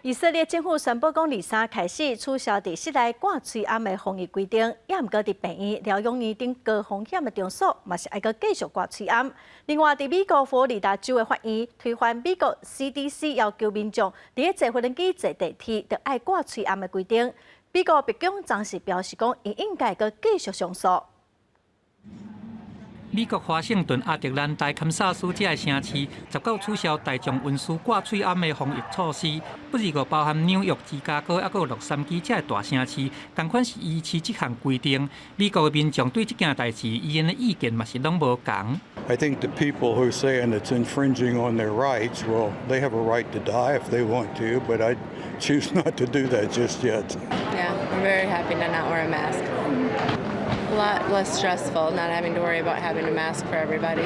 以色列政府宣布，讲23开始取消伫室内挂嘴暗的防疫规定，也毋过伫病院、疗养院等高风险的场所，嘛是爱个继续挂嘴暗。另外，伫美国佛罗里达州的法院推翻美国 CDC 要求民众伫坐无人机、坐地铁，就爱挂嘴暗的规定。美国白宫暂时表示，讲伊应该个继续上诉。美国华盛顿亚特兰大堪萨斯这个城市19取消大众运输挂嘴暗的防疫措施，不是个包含纽约、芝加哥，还有洛杉矶这个大城市，同款是依持这项规定。美国的民众对这件代志，伊的意见嘛是拢无同。I think the people who are saying it's infringing on their rights, well, they have a right to die if they want to, but I choose not to do that just yet. Yeah, I'm very happy to not wear a mask. A lot less stressful, not having to worry about having a mask for everybody.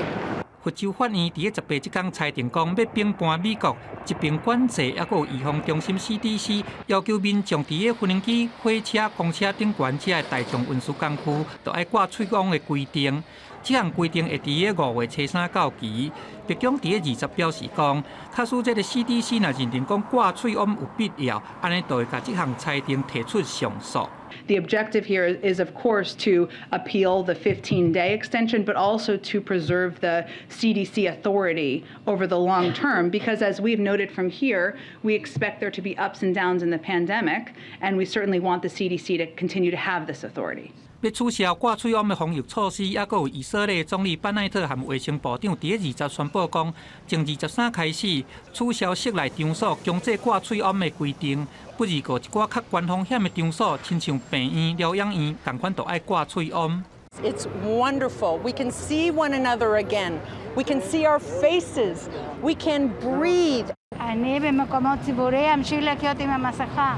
佛州法院伫18这天裁定讲，要并搬美国疾病管制还有预防中心 CDC 要求民众伫无人机、火车、公车等关这大众运输工具，都爱挂嘴网的规定。这项规定会伫5月初3到期。白宫伫20表示讲，假使这个 CDC 若认定讲挂嘴网有必要，安尼就会甲这项裁定提出上诉。The objective here is, of course, to appeal the 15-day extension, but also to preserve the CDC authority over the long term, because as we've noted from here, we expect there to be ups and downs in the pandemic, and we certainly want the CDC to continue to have this authority. 要取消挂嘴网的防疫措施，还有以色列总理班奈特和卫生部长伫20宣布讲，从23开始取消室内场所强制挂嘴网的规定，不如个一寡较高风险的场所，亲像病院、疗养院，同款都爱挂嘴网。It's wonderful. We can see one another again. We can see our faces. We can breathe. אני במקומות ציבוריים אמשיך לחיות עם המסכה.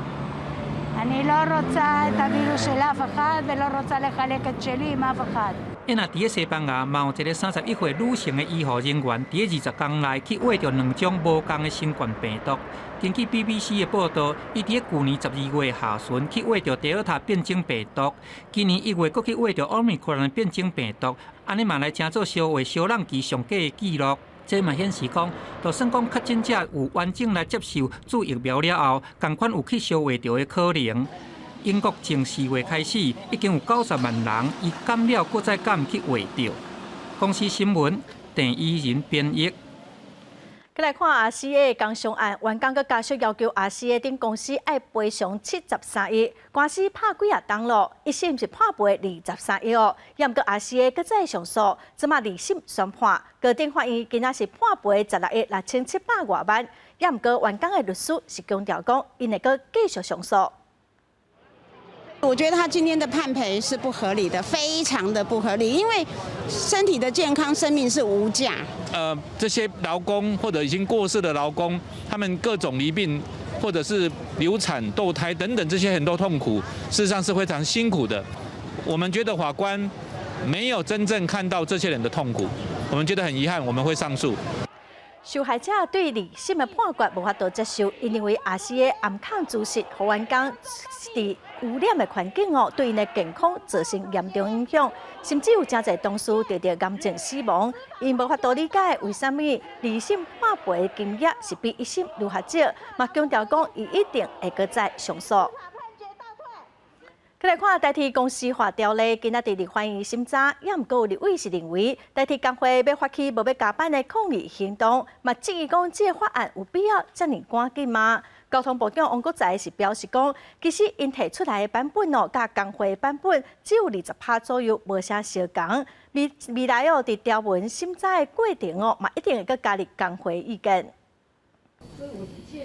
אני לא רוצה את הווירוס של אף אחד ולא רוצה לחלק את שלי עם אף אחד. 因啊，伫西班牙嘛有一个31岁女性的医护人员，伫20天内去挖着2种无同的新冠病毒。根据 BBC 的报道，伊伫去年12月下旬去挖着Delta变种病毒，今年1月佫去挖着 Omicron 的变种病毒，安尼嘛来称做烧话烧浪期上低的记录。这嘛显示讲，就算讲确诊者有完整来接受注疫苗了后，同款有去消化掉的可能。英国从4月开始，已经有90万人伊感了，搁再敢去挖掉。公司新闻，郑依仁编译。再来看RCA 工伤案，原工佮家属要求RCA 等公司爱赔偿73亿，官司拍几啊档咯，一审是判赔23亿哦，也毋过RCA搁再上诉，即马2审宣判，高等法院今仔是判赔16亿6700多万，也毋过原工的律师是强调讲，因会搁继续上诉。我觉得他今天的判赔是不合理的，非常的不合理，因为身体的健康、生命是无价。这些劳工或者已经过世的劳工，他们各种疾病，或者是流产、堕胎等等这些很多痛苦，事实上是非常辛苦的。我们觉得法官没有真正看到这些人的痛苦，我们觉得很遗憾，我们会上诉。受害者对2审的判决无法度接受，因认为RCA暗藏事实，互员工伫污染的环境对因的健康造成严重影响，甚至有真侪同事得到癌症死亡。因无法度理解为什么2审判赔金额是比1审愈较少，嘛强调讲伊一定会搁再上诉。再来看代替公司化条例，今仔日立法院审查，也毋过有立委是认为代替工会要发起无要加班的抗议行动，嘛质疑讲这个法案有必要遮尔赶紧吗？交通部长王国材是表示讲，其实因提出来的版本甲工会的版本只有20%左右，无啥相共。未来伫条文审查的过程嘛一定会搁加入工会意见。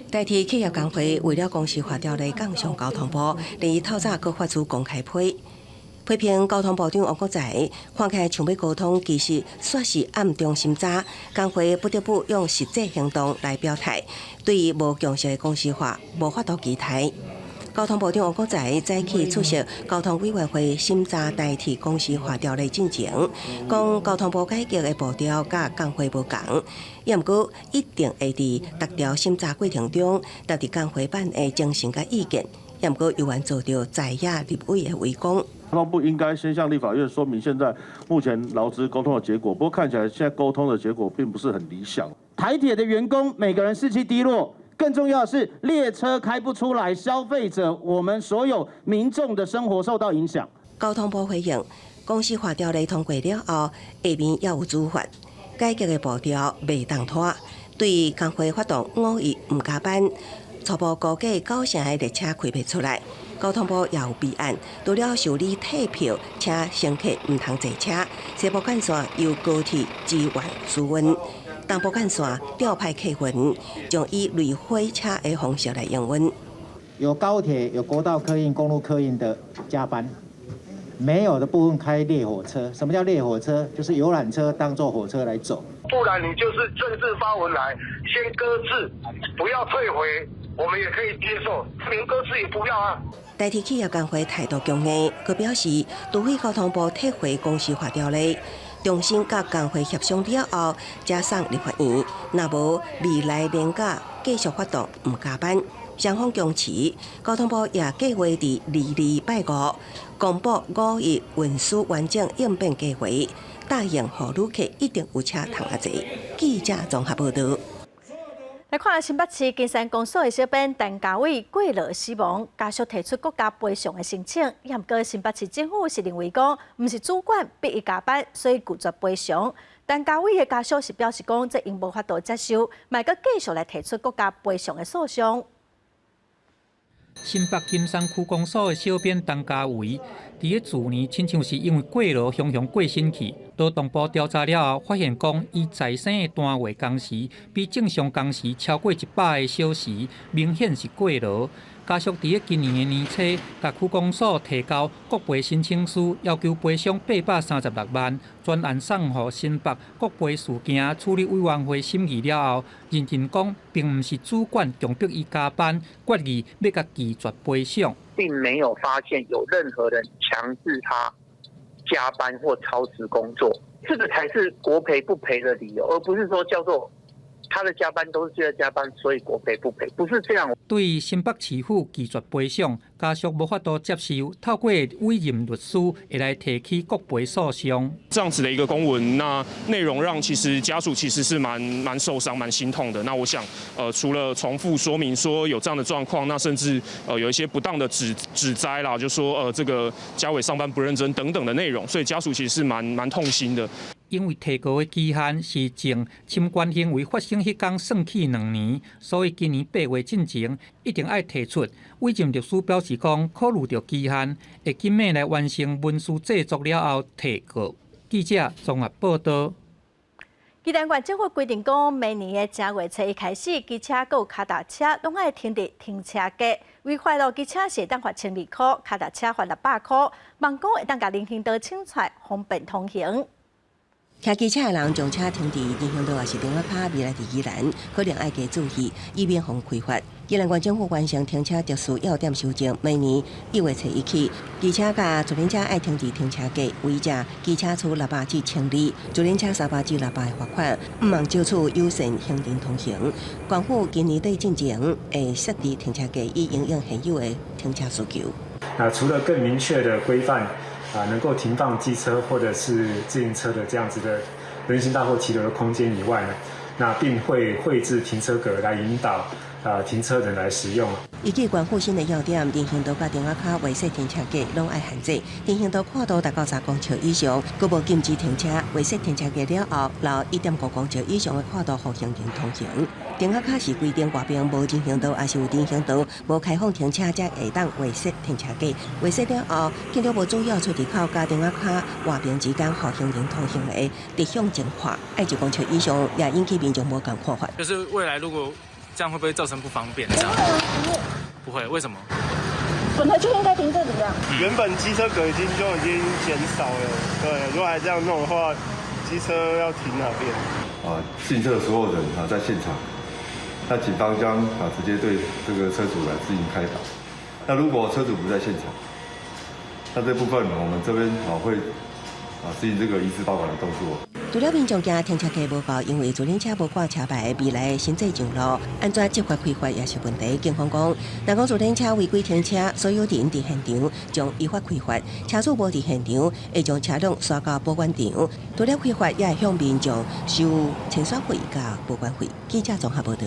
代替企业工会为了公司化条例杠上交通部，伫透早阁发出公开批评交通部长王国材，看起来像要沟通，其实煞是暗中审查。工会不得不用实际行动来表态，对于无共识的公司化无法度期待。交通部长王国材早起出席交通委员会审查代替公司化条例进程，讲交通部改革的步调甲工会无同，也毋过一定会伫逐条审查过程中，达伫工会办的精神甲意见，也毋过有缘做到在野立委的围攻。交通部应该先向立法院说明现在目前劳资沟通的结果，不过看起来现在沟通的结果并不是很理想。台铁的员工每个人士气低落。更重要的是，列车开不出来，消费者我们所有民众的生活受到影响。交通部回应，公司化条例通过了后，下面也有处罚，改革的步调袂当拖。对工会发动5日唔加班，初步估计9成的列车开不出来。交通部也有备案，除了受理退票，且乘客唔通坐车，西部干线由高铁支援疏运。东部干线调派客运，将以类火车的方式来营运。有高铁、有国道客运、公路客运的加班，没有的部分开列火车。什么叫列火车？就是游览车当作火车来走。不然你就是政治发文来，先搁置，不要退回，我们也可以接受，连搁置也不要啊。代替企业工会态度强硬，佢表示，除非交通部撤回公司化条例。重新甲工会协商了后，才送立法院。若无未来年假继续发动唔加班。双方共识，交通部也计划伫22拜5公布5日运输完整应变计划，答应予旅客一定有车通坐。记者综合报道。来看新北市金山公所的小编陈家伟过劳死亡，家属提出国家赔偿的申请，也毋过新北市政府是认为讲，毋是主管逼伊加班，所以拒绝赔偿。陈家伟的家属是表示讲，这因无法度接受，卖个继续来提出国家赔偿的诉讼。新北金山区公所的小编陈家伟，伫个去年亲像是因为过劳雄雄过身去。劳动部调查了后，发现讲伊在生的单位工时比正常工时超过100个小时，明显是过劳。家属伫个今年的年初，甲区公所提交国赔申请书，要求赔偿836万。专案送予新北国赔事件处理委员会审议了后，认定讲并毋是主管强迫伊加班，决议要甲拒绝赔偿，并没有发现有任何人强制他加班或超时工作，这个才是国赔不赔的理由，而不是说叫做他的加班都是在加班，所以国赔不赔，不是这样。对新北市府拒绝赔偿，家属无法度接受，透过委任律师会来提起国赔诉讼。这样子的一个公文，那内容让其实家属其实是蛮受伤、蛮心痛的。那我想，除了重复说明说有这样的状况，那甚至有一些不当的指摘啦，就说这个家伟上班不认真等等的内容，所以家属其实是蛮痛心的。因为提告的期限是从侵权行为发生迄天算起2年，所以今年8月进前一定要提出。委任律师表示讲，考虑到期限，会尽快来完成文书制作了后提告。记者综合报道。宜兰县政府规定讲，明年的正月初1开始，机车佮脚踏车拢爱停伫停车格。违法路机车是当罚12块，脚踏车罚600块。望讲会当甲人行道清出，方便通行。骑机车的人将车停伫人行道也是顶仔卡，未来伫宜兰可能爱加注意，以免防开罚。宜兰县政府完成停车特殊要点修正，明年1月初1起，机车甲自行车爱停伫停车格，违者机车处600至1000，自行车300至600的罚款，毋望照处优先行人通行。县府今年底进前会设置停车格，以应应现有的停车需求。除了更明确的规范。能够停放机车或者是自行车的这样子的人行道或骑楼的空间以外呢，那并会绘制停车格来引导停车人来使用。依据县府新的要点，人行道甲顶仔卡违设停车格拢爱限制，人行道宽度达到10公尺以上，佫无禁止停车。违设停车格了后，留1.5公尺以上的宽度，互行人通行。顶仔卡是规定外边无人行道，也是有人行道无开放停车，才会当违设停车格。违设了后，建筑物主要出入口甲顶仔卡外边之间，互行人通行的直向前划，爱1公尺以上，也引起民众无敢看法。就是未来如果这样会不会造成不方便？这样不会，为什么？本来就应该停这里啊。原本机车格已经减少了，对，如果还这样弄的话，机车要停哪边？行车所有人在现场，那警方将直接对这个车主来进行开罚。那如果车主不在现场，那这部分我们这边会执行这个移师保管的动作。除了民众惊停车格无够，因为自行车无挂车牌，未来新制上路，安怎执法开发也是问题。警方讲，若讲自行车违规停车，所有人伫现场将依法开罚；车主无伫现场，会将车辆刷到保管场。除了开罚，也会向民众收清刷费甲保管费。记者综合报道。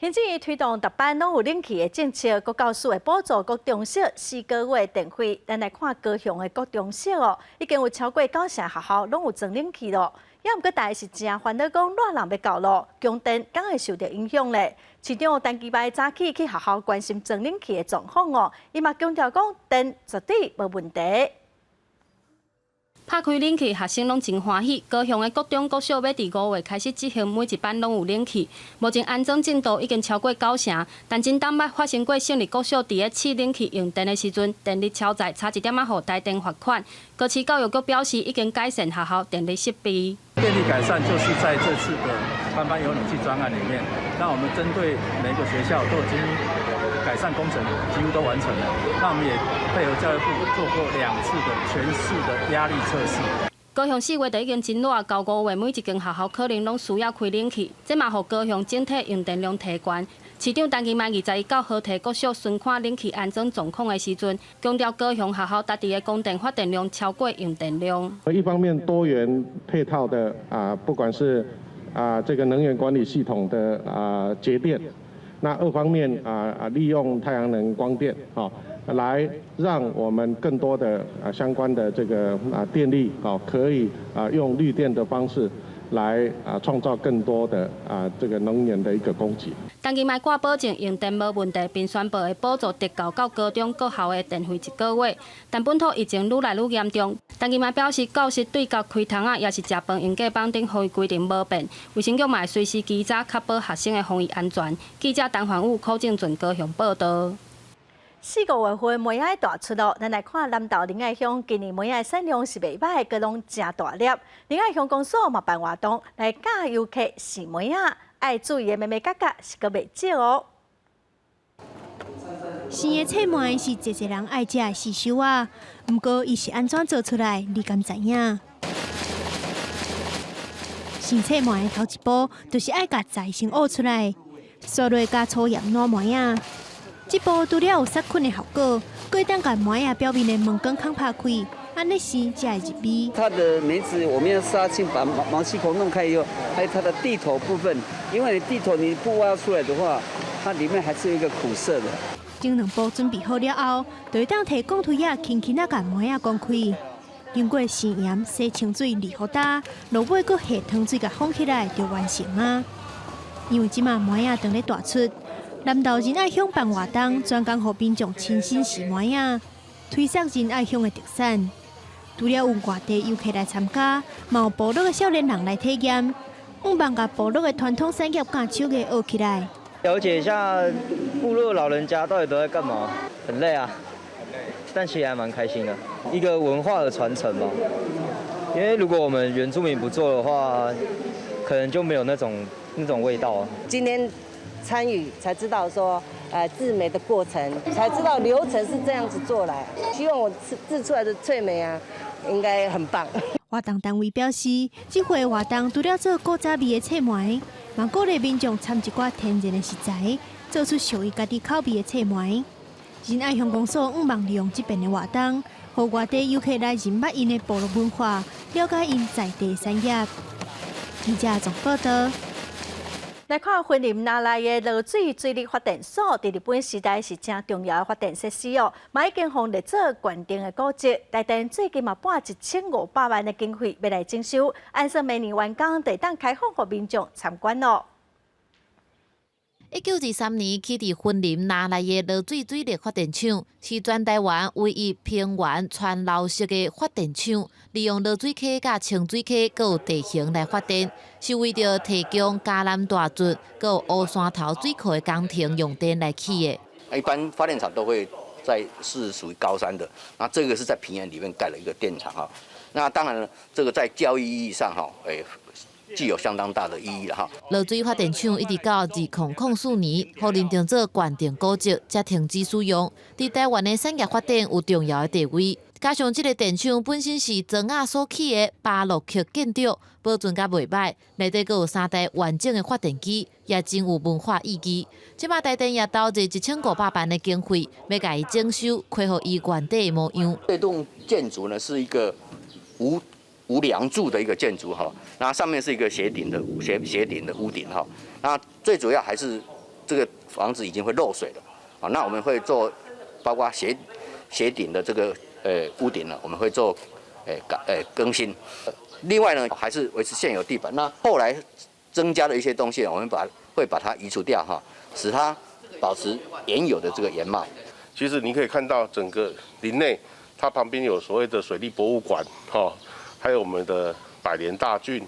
行政院推动逐班拢有冷气的政策，国教署会补助各中小4个月电费。咱来看高雄的各中小哦，已经有超过90成学校拢有装冷气咯。也毋过，大家是真烦恼讲热人要到咯，供电敢会受到影响咧。市长陈其迈早起去学校关心装冷气的状况哦，伊嘛强调讲电绝对无问题。拍开冷气，学生拢真欢喜。高雄的各中各小要伫5月开始执行，每一班拢有冷气。目前安装进度已经超过90成，但真当捌发生过省立各小伫咧试冷气用电的时阵，电力超载，差一点仔互台电罚款。高市教育局表示，已经改善学校电力设备。电力改善就是在这次的班班有冷气专案里面，那我们针对每个学校都已经改善工程几乎都完成了。那我们也配合教育部做过2次的全市的压力测试。高雄4月就已经真热，到5月每一间学校可能拢需要开冷气，这嘛，互高雄整体用电量提悬。市长陈其迈21到好提各小巡看冷气安装状况的时阵，强调高雄学校家己的供电发电量超过用电量。一方面多元配套的不管是这个能源管理系统的节电，那2方面利用太阳能光电来让我们更多的相关的这个电力可以用绿电的方式来创造更多的这个能源的一个供给。陈其迈挂保证用电无问题，并宣布会补助直到高中各校的电费1个月。但本土疫情愈来愈严重，陈其迈表示，教室对角开窗也是食饭用隔板等防疫规定无变，卫生局嘛会随时稽查，确保学生的防疫安全。记者陈焕武、柯正俊高雄报道。4、5月份梅仔大出咯，咱来看南投仁爱乡今年梅仔产量是袂歹，佮拢真大粒。仁爱乡公所嘛办活动来教游客试梅仔，爱注意的眉眉角角是佮袂少哦。新的册梅是一个人爱食的时手啊，不过伊是安怎做出来，你敢知影？新册梅头一步就是爱甲材先挖出来，刷落加粗盐烂梅仔。这步除了有杀菌的效果，还会当把梅仔表面的毛根空拍开，安尼时才会入味。它的梅子我们要杀青，把毛细孔弄开以后，还有它的蒂头部分，因为蒂头你不挖出来的话，它里面还是有一个苦涩的。前2步准备好了后，就会当摕钢推仔轻轻啊把梅仔攻开，经过生盐、洗清水、离好干，落尾搁下汤水甲放起来就完成啊。因为即马梅仔正咧大出。南投仁爱乡办活动，专工予民众亲身试梅仔，推广仁爱乡的特产。除了有外地游客来参加，嘛有部落的少年人来体验，希望把部落的传统产业甲手艺学起来。了解一下部落老人家到底都在干嘛，很累啊，但其实还蛮开心的，一个文化的传承嘛。因为如果我们原住民不做的话，可能就没有那种味道啊。今天参与才知道说，制梅的过程，才知道流程是这样子做来。希望我制出来的脆梅啊，应该很棒。活动单位表示，这回活动除了做古早味的脆梅，嘛鼓励民众掺一寡天然的食材，做出属于家己口味的脆梅。仁爱乡公所希望利用这边的活动，让外地游客来认捌因的部落文化，了解因在地产业。记者总报道。来看云林那来的落水水利发电所，伫日本时代是真重要的发电设施哦，嘛已经互列做县定的古迹。台电最近嘛拨1500万的经费要来整修，按说明年完工就当开放予民众参观咯。1923年起伫云林那来的落水水力发电厂，是全台湾唯一平原全流式的发电厂，利用落水溪、甲清水溪，佮有地形来发电，是为着提供嘉南大圳、佮有乌山头水库的工程用电来起的。一般发电厂都会是属于高山的，那这个是在平原里面盖了一个电厂哈。那当然了，这个在教育意义上哈，具有相当大的意义了哈。落水发电厂一直到2004年，互认定做关电古迹，才停止使用。伫台湾的产业发展有重要的地位。加上这个电厂本身是砖瓦所起的巴洛克建筑，保存甲袂歹，内底阁有3台完整的发电机，也真有文化意义。即马台电也投入1500万的经费，要甲伊整修，恢复伊原底的模样。这栋建筑呢是一个无梁柱的一个建筑哈，那上面是一个斜顶的屋顶哈，那最主要还是这个房子已经会漏水了啊，那我们会做包括斜顶的这个屋顶呢，我们会做更新。另外呢，还是维持现有地板。那后来增加的一些东西，我们会把它移除掉哈，使它保持原有的这个原貌。其实你可以看到整个林内，它旁边有所谓的水利博物馆哈，还有我们的百年大圳，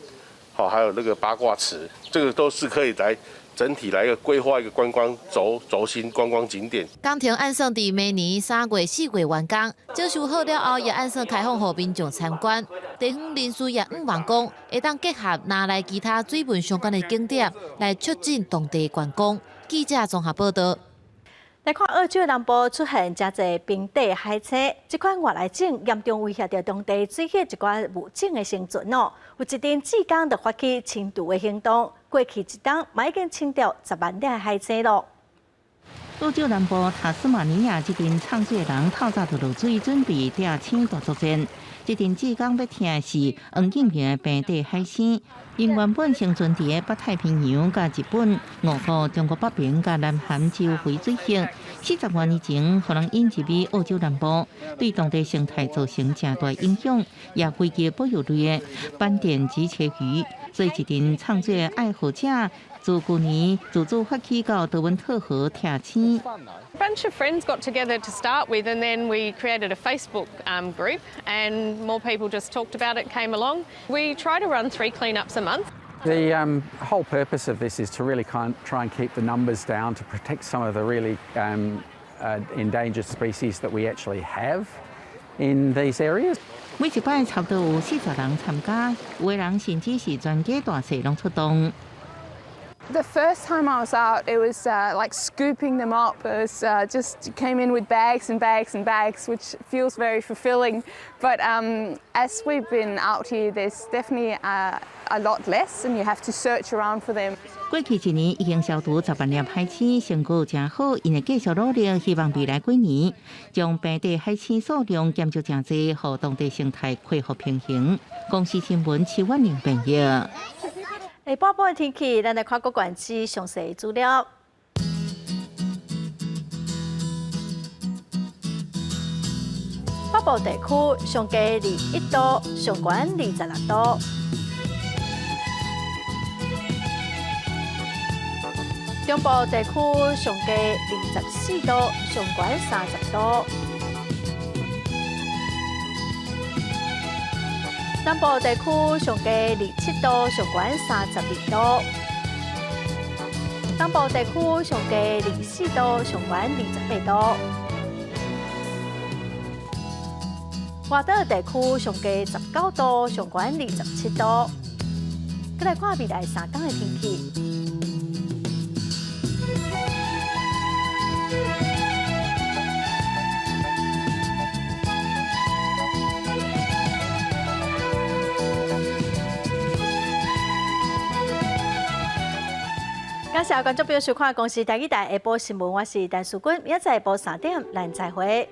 好，还有那个八卦池，这个都是可以来。整体来一个规划一个观光轴心观光景点。工程按算伫明年3月、4月完工，整修好了后，也按算开放予民众参观。地方人士也望讲，会当结合拿来其他水文相关的景点，来促进当地观光。记者综合报道。来看澳洲南部出现真侪冰底海青，这款外来种严重威胁到当地水域一寡物种的生存哦。有一阵志工就发起清除的行动，过去一冬嘛已经清掉10万粒海青咯。澳洲南部塔斯马尼亚一阵创水人透早就落水，准备抓青大作战。这阵志工要听的是黄景平的平地海星，因原本生存伫北太平洋、甲日本、俄国、中国北边、甲南韩周围水域，40多年前，互人引入去澳洲南部，对当地生态造成正大影响，也危及保育类的斑点及旗鱼。所以，一阵创水爱好者自去年自主发起到德文特河跳青。A bunch of friends got together to start with, and then we created a Facebook group, and more people just talked about it, came along. We try to run 3 cleanups a month. The whole purpose of this is to really try and keep the numbers down, to protect some of the really endangered species that we actually have in these areas. 每一摆差不多有40人参加，有的人甚至是全家大细拢出动。The first time I was out, it was like scooping them up. It was just came in with bags and bags and bags, which feels very fulfilling. But as we've been out here, there's definitely a lot less, and you have to search around for them. 过去一年已经消除10万粒海青，成果真好，因会继续努力，希望未来几年将平地海青数量减少真济，让当地生态恢复平衡。公司新闻7万0朋友。下半部的天气，咱来看各县市详细资料。北部地区上低21度，上悬26度。中部地区上低24度，上悬30度。南部地区上低27度，上悬32度；东部地区上低24度，上悬28度；外岛地区上低19度，上悬27度。再来看未来3天的天气。感谢观众朋友收看《公视台语台下晡新闻》，我是陈淑君，明仔载下晡3点，咱再会。